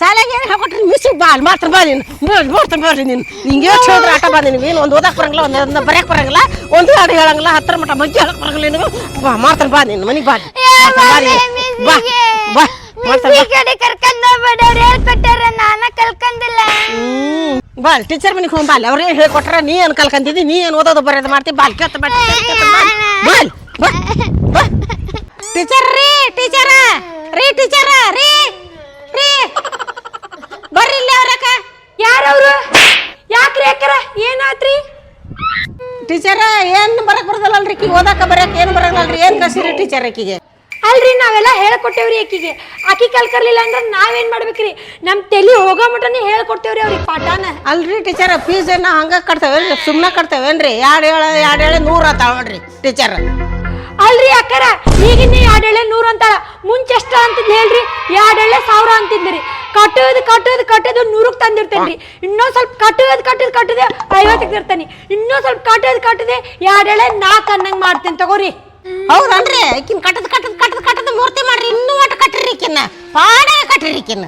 ಶಾಲೆಗೆ ಏನು ಹೇಳ್ಕೊಟ್ರಿ ಮಿಸ್ ಬಾ ಅಲ್ಲಿ ಮಾತ್ರ ಬಾ ನೀನು ನೋಡ್ತಾನೆ ಬರ್ರಿ ನೀನು ನಿಂಗೆ ಎಷ್ಟು ಹೇಳಿದ್ರೆ ಆಟ ಬಾ ನೀನು ಏನು ಒಂದು ಓದಕ್ಕೆ ಬರಂಗಿಲ್ಲ ಒಂದು ಬರೆಯಕ್ಕೆ ಬರಂಗಿಲ್ಲ ಒಂದು ಹಾಡು ಹೇಳಂಗಿಲ್ಲ 10 ಮಟ್ಟ ಮಜ್ಜಿ ಹೇಳಕ್ಕೆ ಬರಂಗಿಲ್ಲ ನಿನಗೆ ಬಾ ಮಾಡ್ತಾನೆ ಬಾ ನೀನು ಮನೆಗೆ ಬಾ ಬಾ ಬಾ ಬಾ ಟೀಚರ್ ಮನೆಗೆ ಹೋಗಿ ಬಾಲ್ ಅವ್ರು ಏನು ಹೇಳ್ಕೊಟ್ರ ನೀ ಏನು ಕಲ್ಕಂತಿದ್ದಿ ನೀ ಏನು ಓದೋದು ಬರೋದು ಮಾಡ್ತಿ ಬಾಲ್ ಕೇಳ್ತ ಬಾಲ್ ಬಾ ಬಾ ಟೀಚರ್ ರೀ ಟೀಚರ ರೀ ಟೀಚರ ರೀ ರೀ ಬರ್ರಿ ಇಲ್ಲಿ ಅವ್ರಕ್ಕ ಯಾರವ್ರು ಯಾಕ್ರಿ ಯಾಕಾರ ಏನಾತ್ರಿ ಟೀಚರ ಏನು ಬರಕ್ ಬರೋದಲ್ಲಲ್ರಿ ಈಕಿಗೆ ಓದಾಕ ಬರಕ್ ಏನು ಬರಂಗಲ್ರಿ ಏನು ಕಸಿರಿ ಟೀಚರ್ ಆಕಿಗೆ ಅಲ್ರಿ ನಾವೆಲ್ಲ ಹೇಳ್ಕೊಟ್ಟೇವ್ರಿ ಆಕಿಗೆ ಆಕಿ ಕಲ್ಕರ್ಲಿಲ್ಲ ಅಂದ್ರೆ ನಾವೇನ್ ಮಾಡ್ಬೇಕ್ರಿ ನಮ್ ತಲಿ ಹೋಗೋ ಮಟನೇ ಹೇಳ್ಕೊಡ್ತೇವ್ರಿ ಅವ್ರಿಗೆ ಪಾಠನ ಅಲ್ರಿ ಟೀಚರ್ ಫೀಸ್ ಏನ ಹಂಗ ಕಟ್ತೇವೇನ್ರಿ ಸುಮ್ಮನೆ ಕಟ್ತೇವೇನ್ರಿ ಎರಡು ಹೇಳಿ 100 ಆತಾವ ನೋಡ್ರಿ ಟೀಚರ್ ಅಲ್ರಿ ಅಕ್ಕಾರ ಈಗಿನ 2 ಎಳೆ 100 ಅಂತಾಳ ಮುಂಚೆ ಎಷ್ಟ ಅಂತಿದ್ ಹೇಳ್ರಿ 2 ಎಳೆ 1000 ಅಂತಿದ್ರಿ ಕಟ್ಟೋದು 100ಕ್ಕೆ ತಂದಿರ್ತೇನ್ರಿ ಇನ್ನೊಂದ್ ಸ್ವಲ್ಪ ಕಟ್ಟೋದು 50ಕ್ಕೆ ತರ್ತಾನೆ ಇನ್ನೊಂದ್ ಸ್ವಲ್ಪ ಕಟ್ಟೋದು 2 ಎಳೆ 4 ಅನ್ನಂಗ್ ಮಾಡ್ತೇನೆ ತಗೋರಿ ಹೌದನ್ರಿ ಈಕಿನ ಕಟ್ಟದ ಮೂರ್ತಿ ಮಾಡ್ರಿ ಇನ್ನೂ ಒಟ್ಟು ಕಟ್ಟ್ರಿ ಈಕಿನ್ನ ಪಾಡ ಕಟ್ಟ್ರಿ ಈಕಿನ್ನ